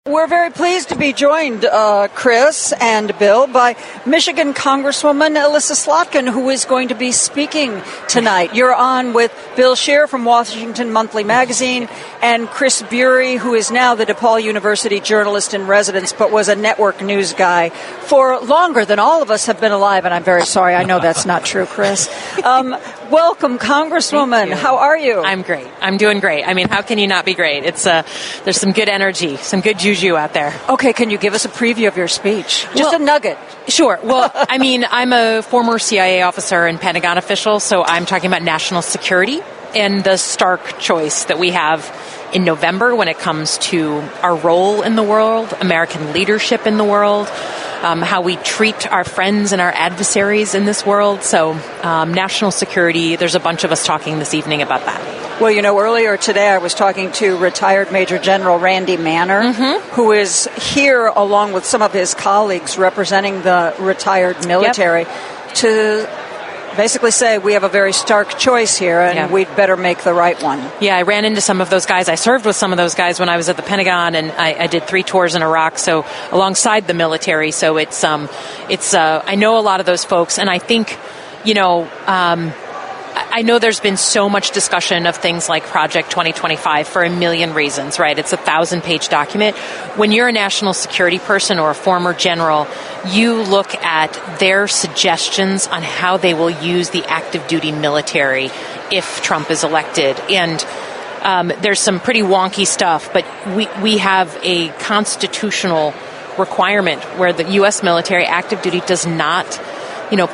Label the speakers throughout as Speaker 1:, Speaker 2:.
Speaker 1: We're very pleased to be joined, Chris and Bill, by Michigan Congresswoman Elissa Slotkin, who is going to be speaking tonight. You're on with Bill Scher from Washington Monthly Magazine and Chris Bury, who is now the DePaul University journalist in residence, but was a network news guy for longer than all of us have been alive. And I'm very sorry. I know that's not true, Chris. Welcome, Congresswoman. How are you?
Speaker 2: I'm great. I'm doing great. I mean, how can you not be great? It's there's some good energy, some good juju out there.
Speaker 1: Okay, can you give us a preview of your speech? Just a nugget.
Speaker 2: Sure. Well, I mean, I'm a former CIA officer and Pentagon official, so I'm talking about national security and the stark choice that we have in November when it comes to our role in the world, American leadership in the world, how we treat our friends and our adversaries in this world. So national security, there's a bunch of us talking this evening about that.
Speaker 1: Well, you know, earlier today I was talking to retired Major General Randy Manner, who is here along with some of his colleagues representing the retired military to basically say we have a very stark choice here and we'd better make the right one.
Speaker 2: Yeah, I ran into some of those guys. I served with some of those guys when I was at the Pentagon, and I did 3 tours in Iraq, so alongside the military. So it's I know a lot of those folks, and I think, you know, I know there's been so much discussion of things like Project 2025 for a million reasons, right? It's a 1,000-page document. When you're a national security person or a former general, you look at their suggestions on how they will use the active duty military if Trump is elected. And there's some pretty wonky stuff, but we have a constitutional requirement where the U.S. military active duty does not,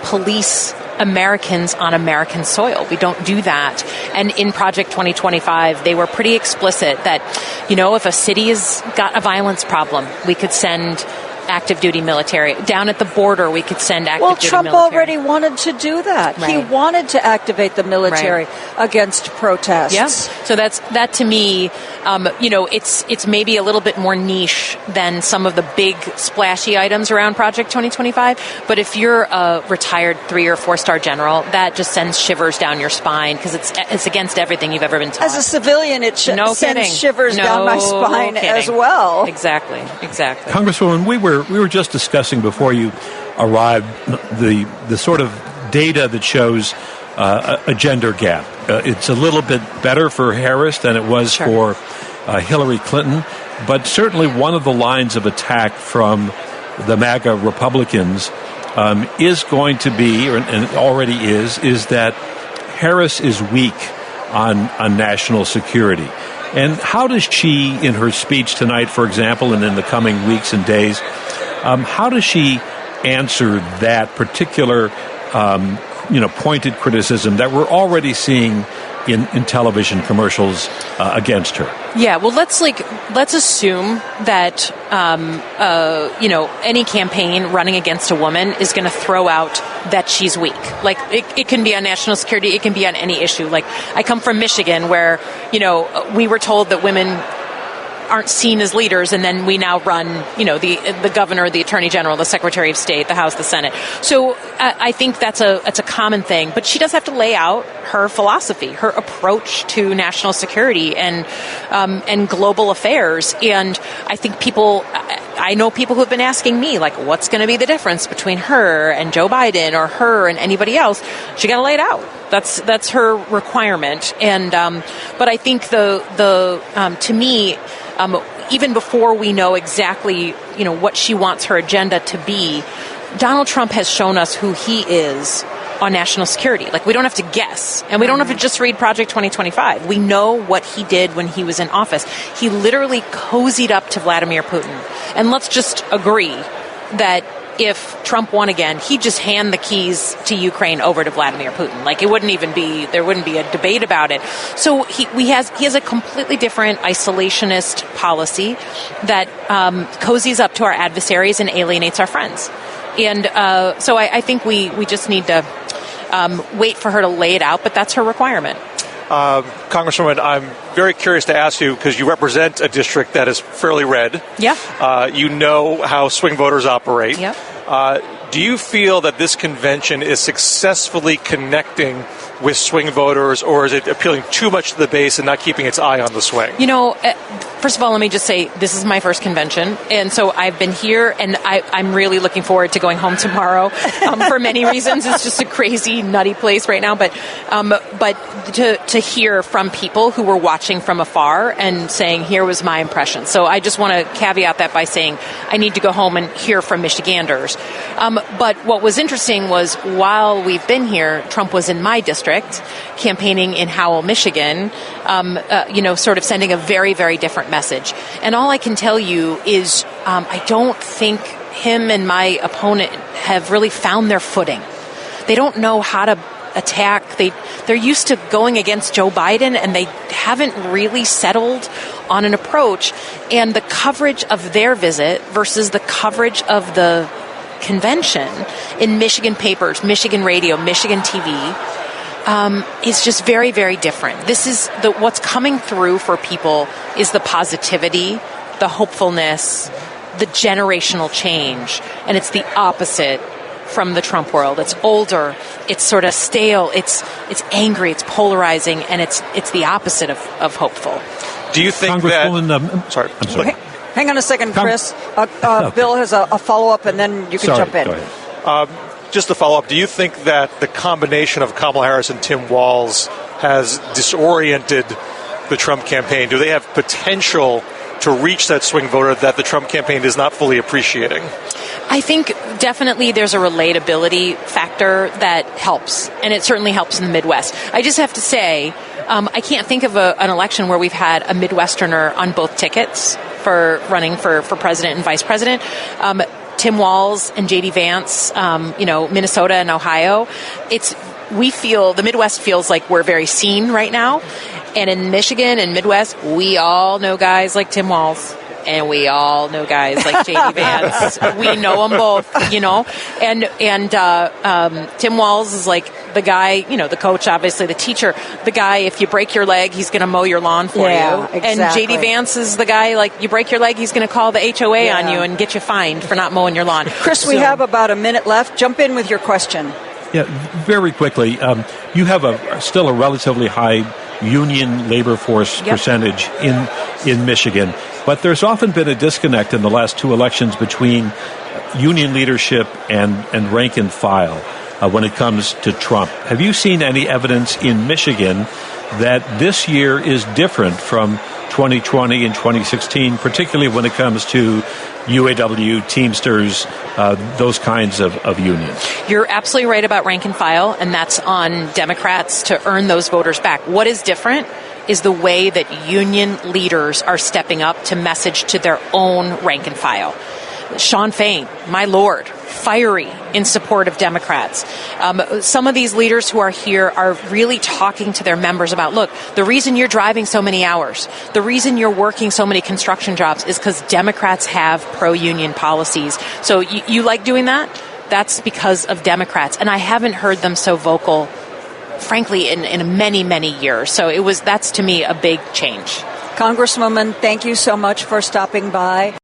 Speaker 2: police Americans on American soil. We don't do that. And in Project 2025, they were pretty explicit that, if a city has got a violence problem, we could send active duty military. Down at the border, we could send active duty military.
Speaker 1: Well, Trump already wanted to do that. Right. He wanted to activate the military against protests.
Speaker 2: Yeah. So that to me, it's maybe a little bit more niche than some of the big splashy items around Project 2025. But if you're a retired 3- or 4-star general, that just sends shivers down your spine because it's against everything you've ever been taught.
Speaker 1: As a civilian, it sends shivers down my spine as well.
Speaker 2: Exactly.
Speaker 3: Congresswoman, we were just discussing before you arrived the sort of data that shows a gender gap. It's a little bit better for Harris than it was for Hillary Clinton, but certainly one of the lines of attack from the MAGA Republicans is going to be, and already is that Harris is weak on national security. And how does she, in her speech tonight, for example, and in the coming weeks and days, how does she answer that particular, pointed criticism that we're already seeing in television commercials against her?
Speaker 2: Yeah, well, let's assume that any campaign running against a woman is going to throw out that she's weak. Like it can be on national security, it can be on any issue. Like I come from Michigan, where we were told that women aren't seen as leaders, and then we now run, the governor, the attorney general, the secretary of state, the House, the Senate. So I think that's a common thing. But she does have to lay out her philosophy, her approach to national security and global affairs. And I think I know people who have been asking me, like, what's going to be the difference between her and Joe Biden or her and anybody else? She got to lay it out. That's her requirement. And but I think to me, even before we know exactly, what she wants her agenda to be, Donald Trump has shown us who he is on national security. Like, we don't have to guess, and we don't have to just read Project 2025. We know what he did when he was in office. He literally cozied up to Vladimir Putin. And let's just agree that if Trump won again, he'd just hand the keys to Ukraine over to Vladimir Putin. Like, there wouldn't be a debate about it. So he has a completely different isolationist policy that cozies up to our adversaries and alienates our friends. And so I think we just need to wait for her to lay it out, but that's her requirement.
Speaker 4: Congresswoman, I'm very curious to ask you, because you represent a district that is fairly red.
Speaker 2: Yeah.
Speaker 4: You know how swing voters operate.
Speaker 2: Yep.
Speaker 4: Do you feel that this convention is successfully connecting with swing voters, or is it appealing too much to the base and not keeping its eye on the swing?
Speaker 2: First of all, let me just say this is my first convention, and so I've been here, and I'm really looking forward to going home tomorrow for many reasons. It's just a crazy, nutty place right now, but to hear from people who were watching from afar and saying, here was my impression. So I just want to caveat that by saying I need to go home and hear from Michiganders. But what was interesting was while we've been here, Trump was in my district campaigning in Howell, Michigan, sort of sending a very, very different message. And all I can tell you is I don't think him and my opponent have really found their footing. They don't know how to attack. They're used to going against Joe Biden, and they haven't really settled on an approach. And the coverage of their visit versus the coverage of the convention in Michigan papers, Michigan radio, Michigan TV, is just very, very different. This is what's coming through for people is the positivity, the hopefulness, the generational change, and it's the opposite from the Trump world. It's older, it's sort of stale, it's angry, it's polarizing, and it's the opposite of hopeful.
Speaker 4: Do you think
Speaker 3: Congresswoman,
Speaker 4: I'm sorry.
Speaker 1: Hang on a second, Chris. Bill has a follow-up, and then you can jump in.
Speaker 3: Go ahead.
Speaker 4: Just to follow up, do you think that the combination of Kamala Harris and Tim Walz has disoriented the Trump campaign? Do they have potential to reach that swing voter that the Trump campaign is not fully appreciating?
Speaker 2: I think definitely there's a relatability factor that helps, and it certainly helps in the Midwest. I just have to say, I can't think of an election where we've had a Midwesterner on both tickets for running for president and vice president. Tim Walz and J.D. Vance, Minnesota and Ohio. The Midwest feels like we're very seen right now. And in Michigan and Midwest, we all know guys like Tim Walz. And we all know guys like J.D. Vance. We know them both, And Tim Walz is like the guy, the coach, obviously, the teacher. The guy, if you break your leg, he's going to mow your lawn for you.
Speaker 1: Exactly.
Speaker 2: And J.D. Vance is the guy, like, you break your leg, he's going to call the HOA on you and get you fined for not mowing your lawn.
Speaker 1: Chris, we have about a minute left. Jump in with your question.
Speaker 3: Yeah, very quickly. You have still a relatively high union labor force percentage in Michigan, but there's often been a disconnect in the last two elections between union leadership and rank and file when it comes to Trump. Have you seen any evidence in Michigan that this year is different from 2020 and 2016, particularly when it comes to UAW, Teamsters, those kinds of unions?
Speaker 2: You're absolutely right about rank and file, and that's on Democrats to earn those voters back. What is different is the way that union leaders are stepping up to message to their own rank and file. Sean Fain, my lord, fiery in support of Democrats. Some of these leaders who are here are really talking to their members about, look, the reason you're driving so many hours, the reason you're working so many construction jobs is because Democrats have pro-union policies. So you like doing that? That's because of Democrats. And I haven't heard them so vocal, frankly, in many, many years. So that's to me a big change.
Speaker 1: Congresswoman, thank you so much for stopping by.